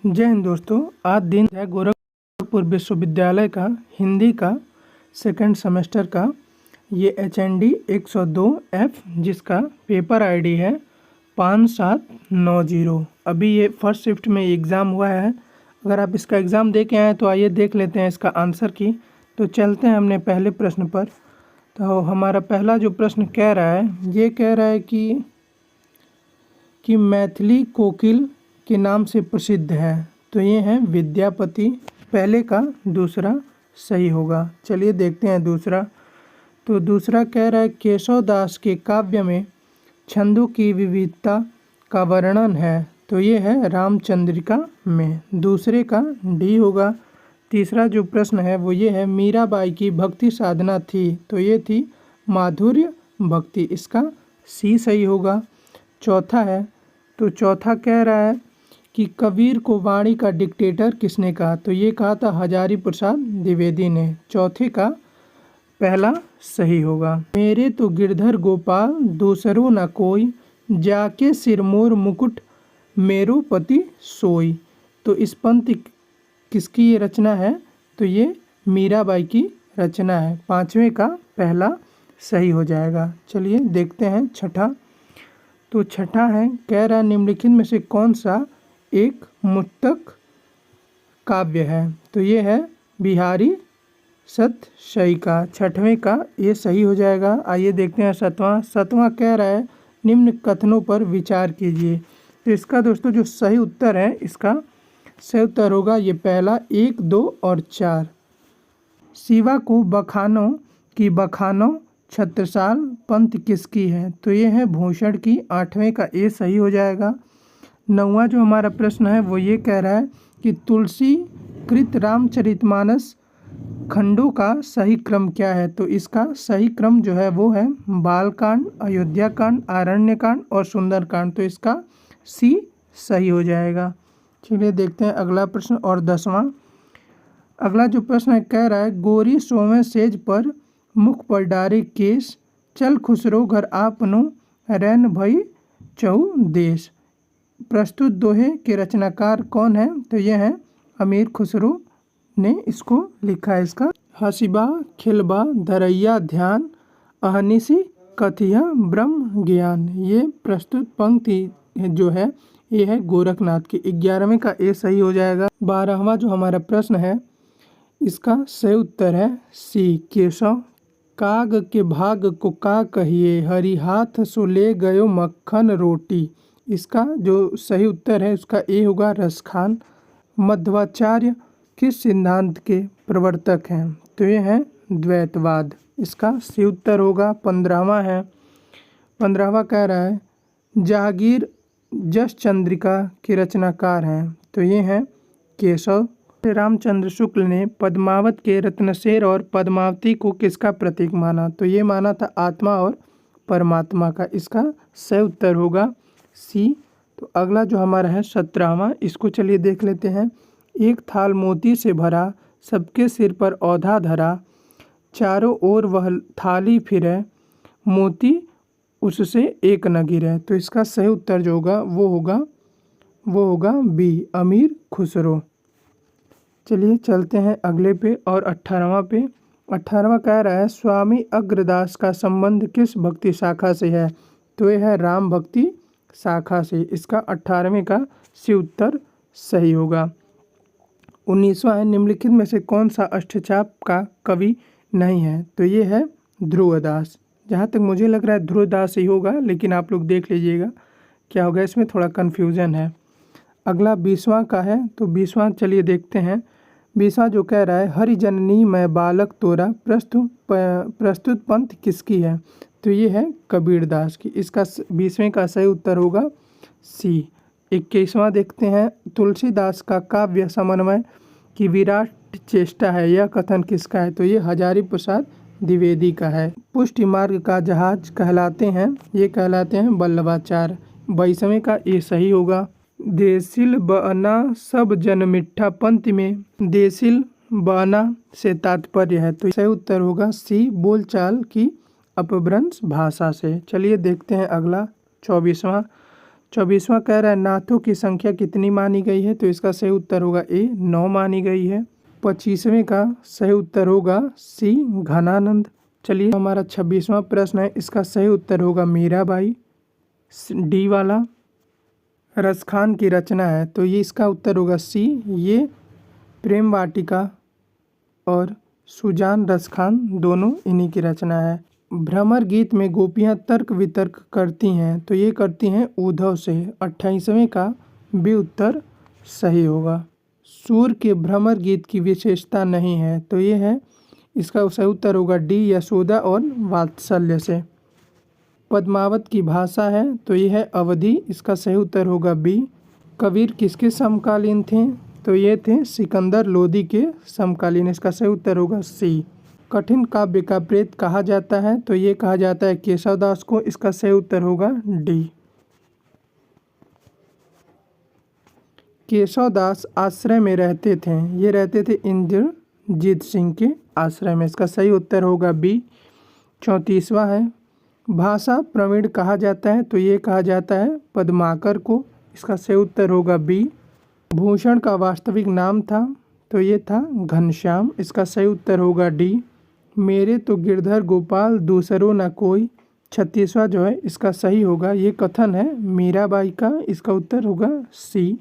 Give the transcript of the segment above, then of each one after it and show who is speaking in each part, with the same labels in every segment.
Speaker 1: जय हिंद दोस्तों। आज दिन है गोरखपुर विश्वविद्यालय का हिंदी का सेकंड सेमेस्टर का ये HND 102F जिसका पेपर आईडी है 5790। अभी ये फर्स्ट शिफ्ट में एग्ज़ाम हुआ है। अगर आप इसका एग्ज़ाम दे के आए तो आइए देख लेते हैं इसका आंसर की। तो चलते हैं हमने पहले प्रश्न पर। तो हमारा पहला जो प्रश्न कह रहा है, ये कह रहा है कि मैथिली कोकिल के नाम से प्रसिद्ध है। तो ये है विद्यापति। पहले का दूसरा सही होगा। चलिए देखते हैं दूसरा। तो दूसरा कह रहा है केशव दास के काव्य में छंदों की विविधता का वर्णन है। तो ये है रामचंद्रिका में। दूसरे का डी होगा। तीसरा जो प्रश्न है वो ये है मीराबाई की भक्ति साधना थी। तो ये थी माधुर्य भक्ति। इसका सी सही होगा। चौथा है, तो चौथा कह रहा है कि कबीर को वाणी का डिक्टेटर किसने कहा। तो ये कहा था हजारी प्रसाद द्विवेदी ने। चौथे का पहला सही होगा। मेरे तो गिरधर गोपाल दूसरो न कोई, जाके सिरमोर मुकुट मेरो पति सोई। तो इस पंक्ति किसकी ये रचना है। तो ये मीराबाई की रचना है। पांचवें का पहला सही हो जाएगा। चलिए देखते हैं छठा। तो छठा है, कह रहा है निम्नलिखित में से कौन सा एक मुक्तक काव्य है। तो ये है बिहारी सतशई का। छठवें का ये सही हो जाएगा। आइए देखते हैं सतवां कह रहा है निम्न कथनों पर विचार कीजिए। तो इसका दोस्तों जो सही उत्तर है, इसका सही उत्तर होगा ये पहला 1, 2 और 4। शिवा को बखानो छत्रसाल पंथ किसकी है। तो ये है भूषण की। 8वें का ए सही हो जाएगा। 9वां जो हमारा प्रश्न है वो ये कह रहा है कि तुलसी कृत रामचरितमानस खंडों का सही क्रम क्या है। तो इसका सही क्रम जो है वो है बालकांड, अयोध्याकांड, आरण्यकांड और सुंदरकांड। तो इसका सी सही हो जाएगा। चलिए देखते हैं अगला प्रश्न और 10वां। अगला जो प्रश्न है कह रहा है गोरी सोवे सेज पर मुख पर डारे केस, चल खुसरो घर आपनो रैन भई चहु देश। प्रस्तुत दोहे के रचनाकार कौन है। तो ये है अमीर खुसरो ने इसको लिखा है। इसका हसीबा खिलबा धरैया ध्यान, अहनिसी कथिया ब्रह्म ज्ञान। ये प्रस्तुत पंक्ति जो है ये है गोरखनाथ की। 11वें का ए सही हो जाएगा। 12वां जो हमारा प्रश्न है इसका सही उत्तर है सी केशव। काग के भाग को का कहिए, हरि हाथ सो ले गयो मक्खन रोटी। इसका जो सही उत्तर है उसका ए होगा रसखान। मध्वाचार्य किस सिद्धांत के प्रवर्तक हैं। तो ये है द्वैतवाद। इसका सही उत्तर होगा। 15वां है। 15वां कह रहा है जहांगीर जस चंद्रिका के रचनाकार हैं। तो ये हैं केशव। रामचंद्र शुक्ल ने पद्मावत के रत्नसेर और पद्मावती को किसका प्रतीक माना। तो ये माना था आत्मा और परमात्मा का। इसका सही उत्तर होगा सी। तो अगला जो हमारा है 17वां, इसको चलिए देख लेते हैं। एक थाल मोती से भरा, सबके सिर पर औधा धरा, चारों ओर वह थाली फिरे, मोती उससे एक न गिरे। तो इसका सही उत्तर जो होगा वो होगा बी अमीर खुसरो। चलिए चलते हैं अगले पे और 18वां पे। 18वां कह रहा है स्वामी अग्रदास का संबंध किस भक्ति शाखा से है। तो यह है राम भक्ति शाखा से। इसका 18वें का सी उत्तर सही होगा। 19वां है निम्नलिखित में से कौन सा अष्टचाप का कवि नहीं है। तो ये है ध्रुवदास। जहाँ तक मुझे लग रहा है ध्रुवदास ही होगा, लेकिन आप लोग देख लीजिएगा क्या होगा, इसमें थोड़ा कन्फ्यूज़न है। अगला 20वां का है। तो 20वां चलिए देखते हैं। 20वां जो कह रहा है हरिजननी मैं बालक तोरा, प्रस्तुत पंथ किसकी है। तो ये है कबीरदास की। इसका 20वें का सही उत्तर होगा सी। 21वां देखते हैं तुलसीदास का काव्य समन्वय की विराट चेष्टा है, यह कथन किसका है। तो ये हजारी प्रसाद द्विवेदी का है। पुष्टि मार्ग का जहाज कहलाते हैं, ये कहलाते हैं वल्लभाचार्य। 22वें का ये सही होगा। देसिल बना सब जन मिठा पंक्ति में देसिल बना से तात्पर्य है। तो सही उत्तर होगा सी बोलचाल की अपभ्रंश भाषा से। चलिए देखते हैं अगला 24वां। 24वां कह रहा है नाथों की संख्या कितनी मानी गई है, तो इसका सही उत्तर होगा ए 9 मानी गई है। 25वें का सही उत्तर होगा सी घनानंद। चलिए हमारा 26वां प्रश्न है, इसका सही उत्तर होगा मीराबाई। डी वाला रसखान की रचना है, तो ये इसका उत्तर होगा सी, ये प्रेम वाटिका और सुजान रसखान दोनों इन्हीं की रचना है। भ्रमर गीत में गोपियाँ तर्क वितर्क करती हैं, तो ये करती हैं उद्धव से। 28वें का भी उत्तर सही होगा। सूर के भ्रमर गीत की विशेषता नहीं है, तो ये है, इसका सही उत्तर होगा डी यशोदा और वात्सल्य से। पद्मावत की भाषा है, तो ये है अवधी, इसका सही उत्तर होगा बी। कबीर किसके समकालीन थे, तो ये थे सिकंदर लोदी के समकालीन, इसका सही उत्तर होगा सी। कठिन काव्य का प्रेत कहा जाता है, तो ये कहा जाता है केशवदास को, इसका सही उत्तर होगा डी। केशवदास आश्रय में रहते थे, ये रहते थे इंद्रजीत सिंह के आश्रय में, इसका सही उत्तर होगा बी। 34वां है, भाषा प्रवीण कहा जाता है, तो ये कहा जाता है पद्माकर को, इसका सही उत्तर होगा बी। भूषण का वास्तविक नाम था, तो ये था घनश्याम, इसका सही उत्तर होगा डी। मेरे तो गिरधर गोपाल दूसरों न कोई। 36वां जो है इसका सही होगा, ये कथन है मीराबाई का, इसका उत्तर होगा सी।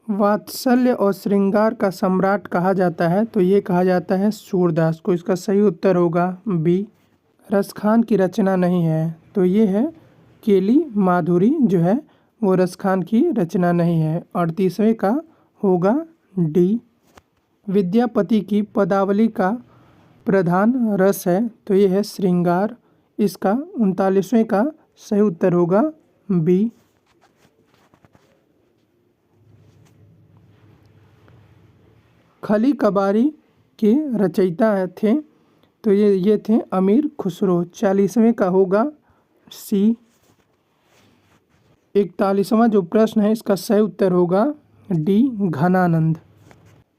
Speaker 1: वात्सल्य और श्रृंगार का सम्राट कहा जाता है, तो ये कहा जाता है सूरदास को, इसका सही उत्तर होगा बी। रसखान की रचना नहीं है, तो ये है केली माधुरी जो है वो रसखान की रचना नहीं है। 38वें का होगा डी। विद्यापति की पदावली का प्रधान रस है, तो ये है श्रृंगार, इसका 39वें का सही उत्तर होगा बी। खली कबारी के रचयिता थे, तो ये थे अमीर खुसरो। 40वें का होगा सी। 41वां जो प्रश्न है इसका सही उत्तर होगा डी घनानंद।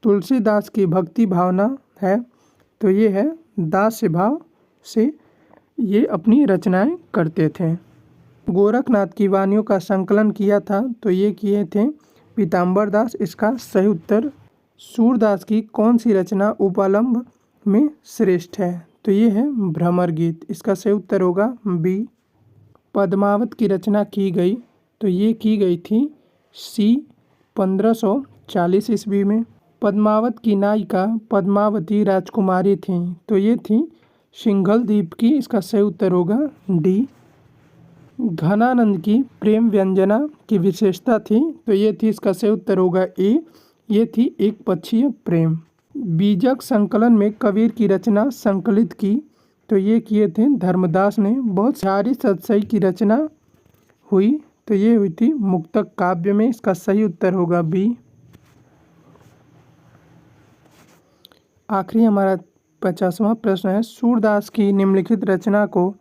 Speaker 1: तुलसीदास की भक्ति भावना है, तो ये है दास्य भाव से ये अपनी रचनाएं करते थे। गोरखनाथ की वाणियों का संकलन किया था, तो ये किए थे पीताम्बर दास, इसका सही उत्तर। सूरदास की कौन सी रचना उपालंब में श्रेष्ठ है, तो ये है भ्रमर गीत, इसका सही उत्तर होगा बी। पद्मावत की रचना की गई, तो ये की गई थी सी 1540 ईस्वी में। पद्मावत की नायिका पद्मावती राजकुमारी थी, तो ये थी सिंघल द्वीप की, इसका सही उत्तर होगा डी। घनानंद की प्रेम व्यंजना की विशेषता थी, तो ये थी, इसका सही उत्तर होगा ए, ये थी एक पक्षीय प्रेम। बीजक संकलन में कबीर की रचना संकलित की, तो ये किए थे धर्मदास ने। बहुत सारी सतसई की रचना हुई, तो ये हुई थी मुक्तक काव्य में, इसका सही उत्तर होगा बी। आखिरी हमारा 50वां प्रश्न है, सूरदास की निम्नलिखित रचना को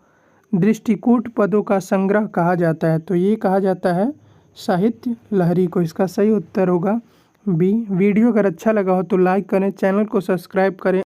Speaker 1: दृष्टिकूट पदों का संग्रह कहा जाता है, तो ये कहा जाता है साहित्य लहरी को, इसका सही उत्तर होगा बी। वीडियो अगर अच्छा लगा हो तो लाइक करें, चैनल को सब्सक्राइब करें।